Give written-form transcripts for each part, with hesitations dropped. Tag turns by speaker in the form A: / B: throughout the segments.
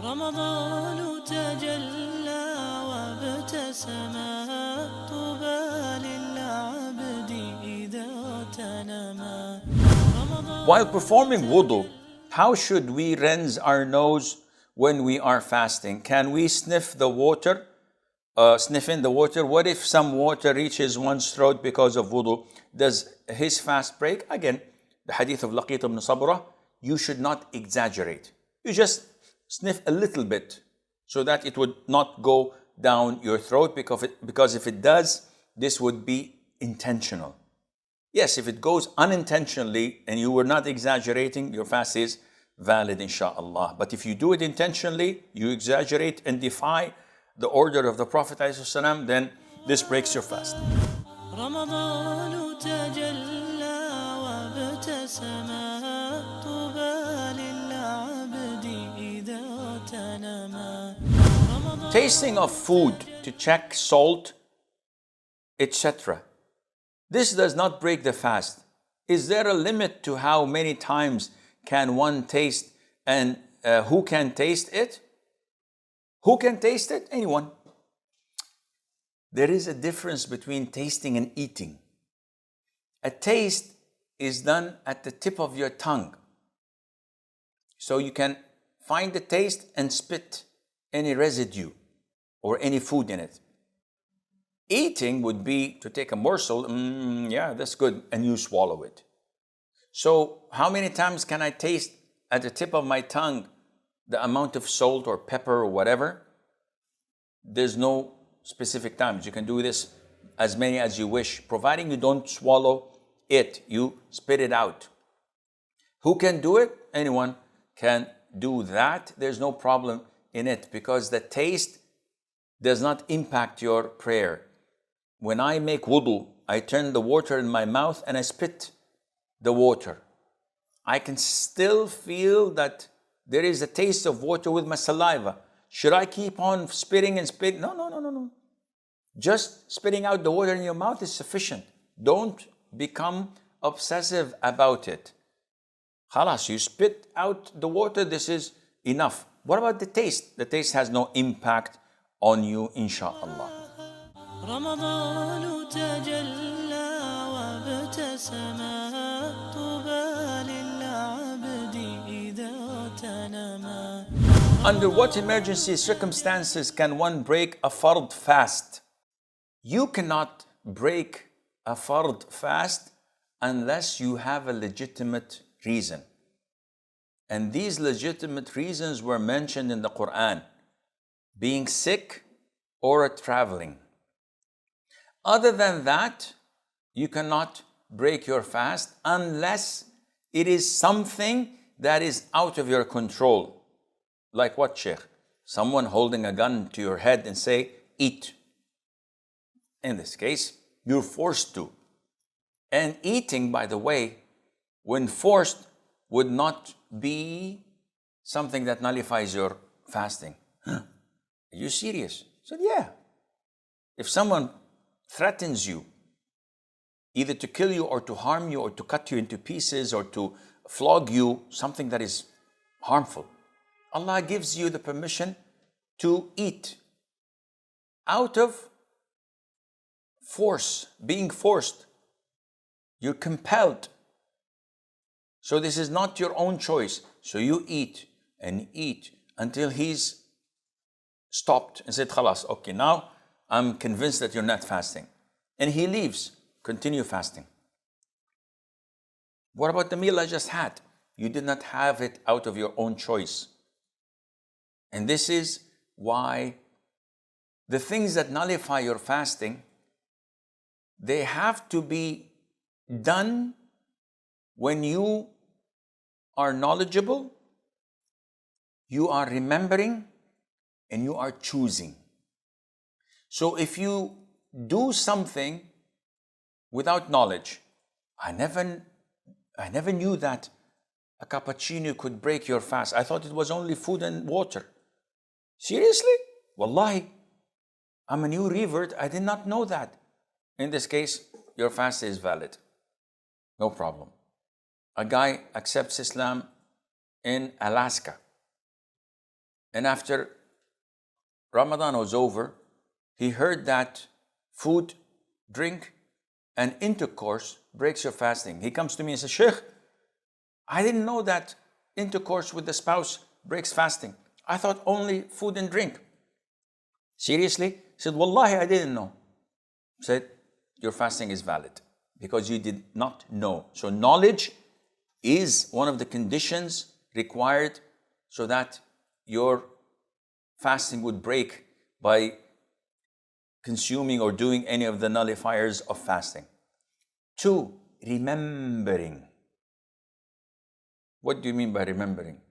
A: رمضان تجلى وابتسم طوبى للعبد إذا تنما.
B: While performing wudu, how should we rinse our nose when we are fasting? Can we sniff the water? Sniff in the water? What if some water reaches one's throat because of wudu? Does his fast break? Again, the hadith of Laqit ibn Sabra, you should not exaggerate. You just sniff a little bit so that it would not go down your throat, because if it does, this would be intentional. Yes, if it goes unintentionally and you were not exaggerating, your fast is valid, inshaAllah. But if you do it intentionally, you exaggerate and defy the order of the Prophet ﷺ, then this breaks your fast.
A: رمضان تجلى وابتسم طوبى للعبد إذا تنما.
B: Tasting of food to check salt, etc. This does not break the fast. Is there a limit to how many times can one taste, and who can taste it? Who can taste it? Anyone. There is a difference between tasting and eating. A taste is done at the tip of your tongue. So you can find the taste and spit any residue or any food in it. Eating would be to take a morsel, yeah, that's good, and you swallow it. So how many times can I taste at the tip of my tongue the amount of salt or pepper or whatever? There's no specific times. You can do this as many as you wish, providing you don't swallow it, you spit it out. Who can do it? Anyone can do that. There's no problem in it, because the taste does not impact your prayer. When I make wudu, I turn the water in my mouth and I spit the water. I can still feel that there is a taste of water with my saliva. Should I keep on spitting and spitting? No. Just spitting out the water in your mouth is sufficient. Don't become obsessive about it. Khalas, you spit out the water, this is enough. What about the taste? The taste has no impact on you, inshaAllah.
A: رمضان تجلى وابتسم طوبى للعبد إذا تنما.
B: Under what emergency circumstances can one break a fard fast? You cannot break a fard fast unless you have a legitimate reason. And these legitimate reasons were mentioned in the Quran: being sick or traveling. Other than that, you cannot break your fast unless it is something that is out of your control. Like what, Sheikh? Someone holding a gun to your head and say, eat. In this case, you're forced to. And eating, by the way, when forced, would not be something that nullifies your fasting. Are you serious? I said, yeah. If someone threatens you, either to kill you or to harm you or to cut you into pieces or to flog you, something that is harmful, Allah gives you the permission to eat out of force, being forced. You're compelled. So this is not your own choice. So you eat and eat until he's stopped and said, Khalas, okay, now I'm convinced that you're not fasting. And he leaves. Continue fasting. What about the meal I just had? You did not have it out of your own choice. And this is why the things that nullify your fasting, they have to be done when you are knowledgeable, you are remembering, and you are choosing. So if you do something without knowledge, I never knew that a cappuccino could break your fast. I thought it was only food and water. Seriously? Wallahi, I'm a new revert. I did not know that. In this case, your fast is valid. No problem. A guy accepts Islam in Alaska. And after Ramadan was over, he heard that food, drink, and intercourse breaks your fasting. He comes to me and says, Sheikh, I didn't know that intercourse with the spouse breaks fasting. I thought only food and drink. Seriously? He said, Wallahi, I didn't know. He said, your fasting is valid because you did not know. So knowledge is one of the conditions required so that your fasting would break by consuming or doing any of the nullifiers of fasting. 2, remembering. What do you mean by remembering?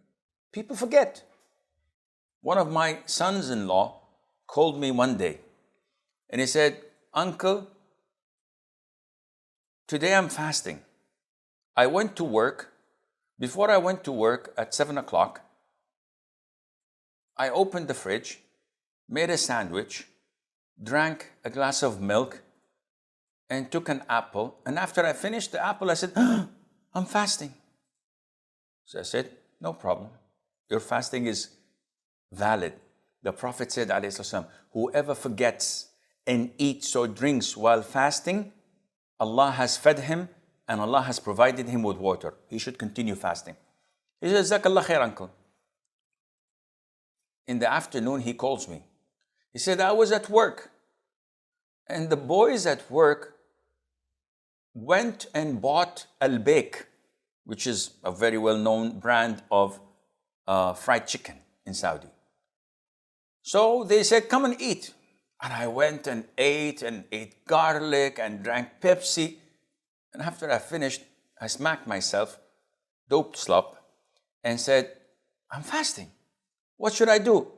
B: People forget. One of my sons-in-law called me one day and he said, Uncle, today I'm fasting. I went to work. Before I went to work at 7 o'clock, I opened the fridge, made a sandwich, drank a glass of milk, and took an apple. And after I finished the apple, I said, I'm fasting. So I said, no problem. Your fasting is valid. The Prophet said, ﷺ, whoever forgets and eats or drinks while fasting, Allah has fed him and Allah has provided him with water. He should continue fasting. He said, Jazakallah khair, uncle. In the afternoon, he calls me. He said, I was at work and the boys at work went and bought Al-Baik, which is a very well-known brand of fried chicken in Saudi. So they said, come and eat. And I went and ate garlic and drank Pepsi. And after I finished, I smacked myself, dope slop, and said, I'm fasting. What should I do?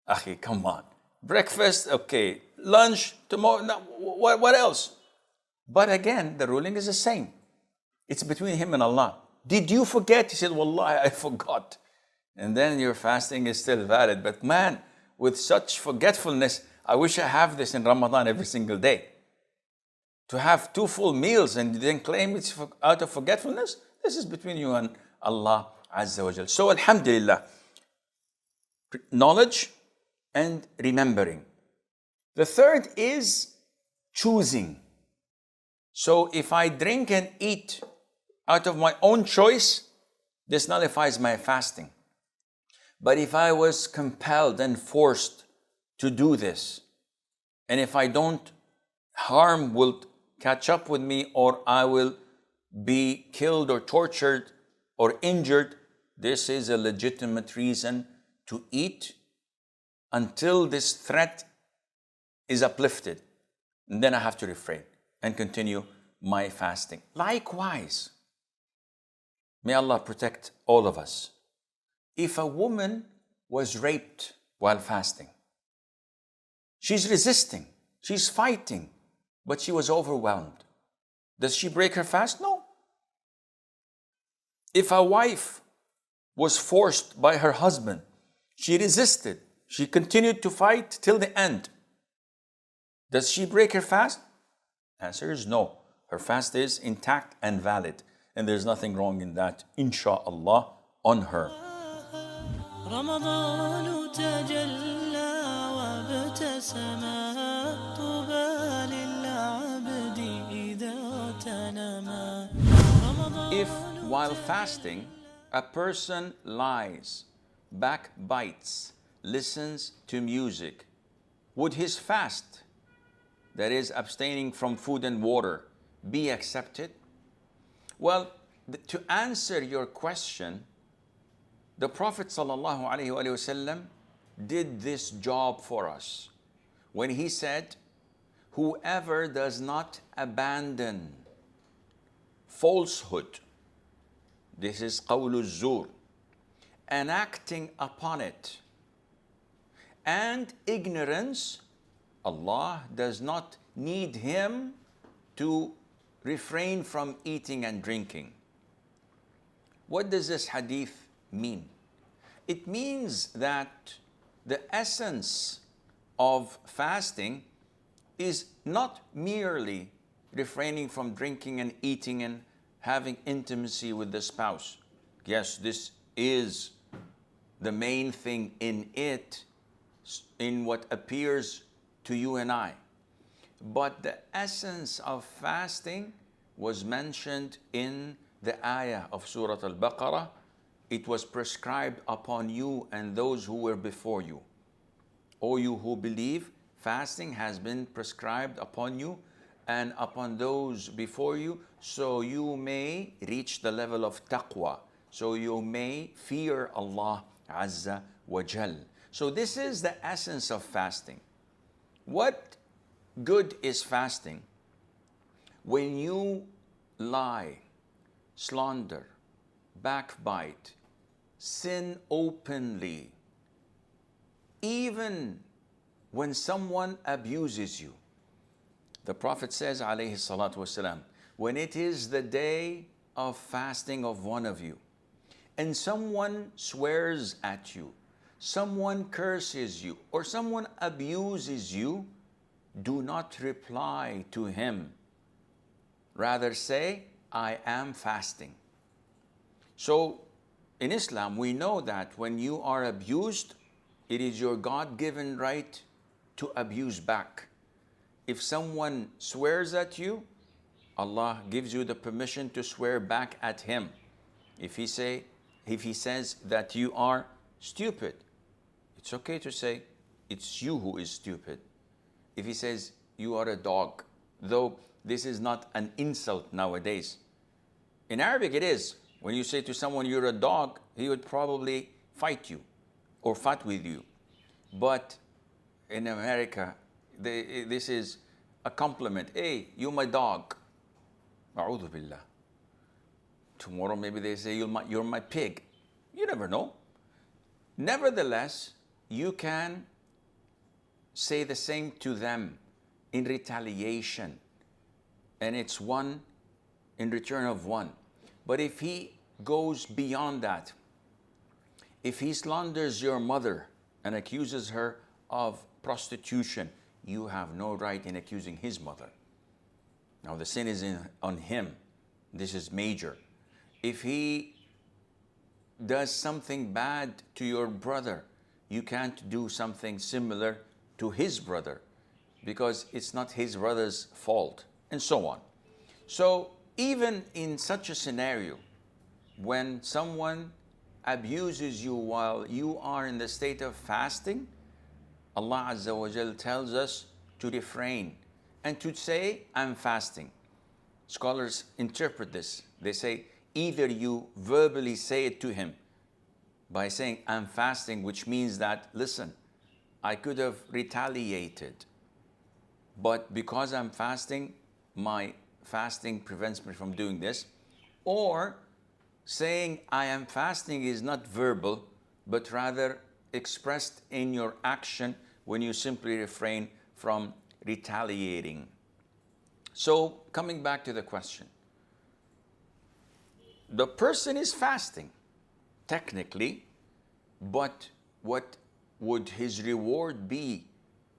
B: Akhi, come on. Breakfast, okay. Lunch, tomorrow, no, what else? But again, the ruling is the same. It's between him and Allah. Did you forget? He said, Wallahi, I forgot. And then your fasting is still valid. But man, with such forgetfulness, I wish I have this in Ramadan every single day. To have 2 full meals and then claim it's out of forgetfulness, this is between you and Allah Azza wa Jal. So alhamdulillah, knowledge and remembering. The third is choosing. So if I drink and eat out of my own choice, this nullifies my fasting. But if I was compelled and forced to do this, and if I don't, harm will catch up with me, or I will be killed or tortured or injured, this is a legitimate reason to eat until this threat is uplifted. And then I have to refrain and continue my fasting. Likewise, may Allah protect all of us. If a woman was raped while fasting, she's resisting, she's fighting, but she was overwhelmed. Does she break her fast? No. If a wife was forced by her husband, she resisted, she continued to fight till the end. Does she break her fast? Answer is no. Her fast is intact and valid, and there's nothing wrong in that, insha'Allah, on her.
A: رمضان تجلى وابتسما طوبى للعبد إذا تنما.
B: If while fasting a person lies, backbites, listens to music, would his fast, that is abstaining from food and water, be accepted? Well, to answer your question, the Prophet ﷺ did this job for us when he said, whoever does not abandon falsehood, this is qawlu zur, and acting upon it, and ignorance, Allah does not need him to refrain from eating and drinking. What does this hadith mean? It means that the essence of fasting is not merely refraining from drinking and eating and having intimacy with the spouse. Yes, this is the main thing in it, in what appears to you and I. But the essence of fasting was mentioned in the ayah of Surah Al-Baqarah. It was prescribed upon you and those who were before you. O you who believe, fasting has been prescribed upon you and upon those before you, so you may reach the level of taqwa, so you may fear Allah Azza wa Jal. So this is the essence of fasting. What good is fasting? When you lie, slander, backbite, sin openly, even when someone abuses you. The Prophet says, alayhi salatu wasalam, when it is the day of fasting of one of you, and someone swears at you, someone curses you, or someone abuses you, do not reply to him. Rather say, I am fasting. So in Islam, we know that when you are abused, it is your God-given right to abuse back. If someone swears at you, Allah gives you the permission to swear back at him. If he says that you are stupid, it's okay to say, it's you who is stupid. If he says you are a dog, though this is not an insult nowadays. In Arabic it is. When you say to someone you're a dog, he would probably fight you or fight with you. But in America, this is a compliment. Hey, you my dog. A'udhu billah. Tomorrow maybe they say you're my pig. You never know. Nevertheless, you can say the same to them in retaliation. And it's one in return of one. But if he goes beyond that, if he slanders your mother and accuses her of prostitution, you have no right in accusing his mother. Now the sin is on him. This is major. If he does something bad to your brother, you can't do something similar to his brother because it's not his brother's fault, and so on. So even in such a scenario, when someone abuses you while you are in the state of fasting, Allah Azza wa Jal tells us to refrain and to say, I'm fasting. Scholars interpret this. They say, either you verbally say it to him by saying, I'm fasting, which means that, listen, I could have retaliated, but because I'm fasting, my fasting prevents me from doing this. Or saying I am fasting is not verbal, but rather expressed in your action when you simply refrain from retaliating. So coming back to the question, the person is fasting, technically, but what would his reward be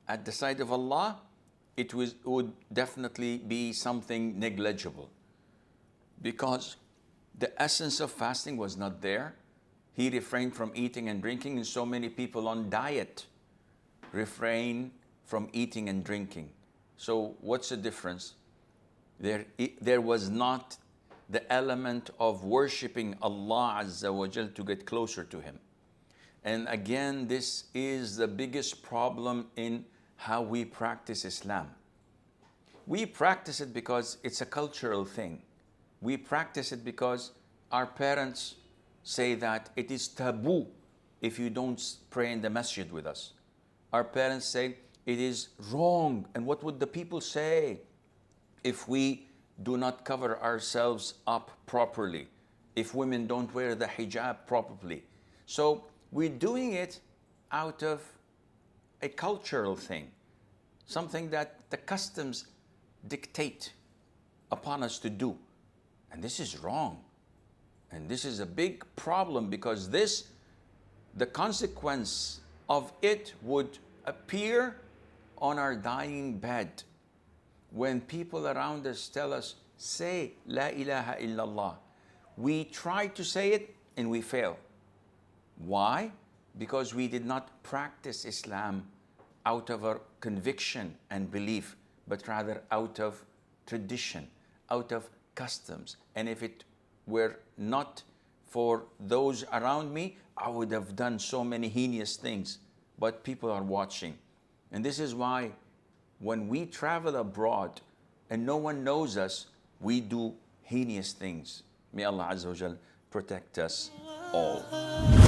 B: at the sight of Allah? It would definitely be something negligible, because the essence of fasting was not there. He refrained from eating and drinking, and so many people on diet refrain from eating and drinking. So what's the difference? There was not the element of worshiping Allah Azza wa Jal to get closer to Him. And again, this is the biggest problem in how we practice Islam. We practice it because it's a cultural thing. We practice it because our parents say that it is taboo if you don't pray in the masjid with us. Our parents say it is wrong, and what would the people say if we do not cover ourselves up properly, if women don't wear the hijab properly. So we're doing it out of a cultural thing, something that the customs dictate upon us to do. And this is wrong. And this is a big problem, because the consequence of it would appear on our dying bed. When people around us tell us, say La ilaha illallah, we try to say it and we fail. Why? because we did not practice Islam out of our conviction and belief, but rather out of tradition, out of customs. And if it were not for those around me, I would have done so many heinous things. But people are watching. And this is why when we travel abroad and no one knows us, we do heinous things. May Allah Azza wa Jal protect us all.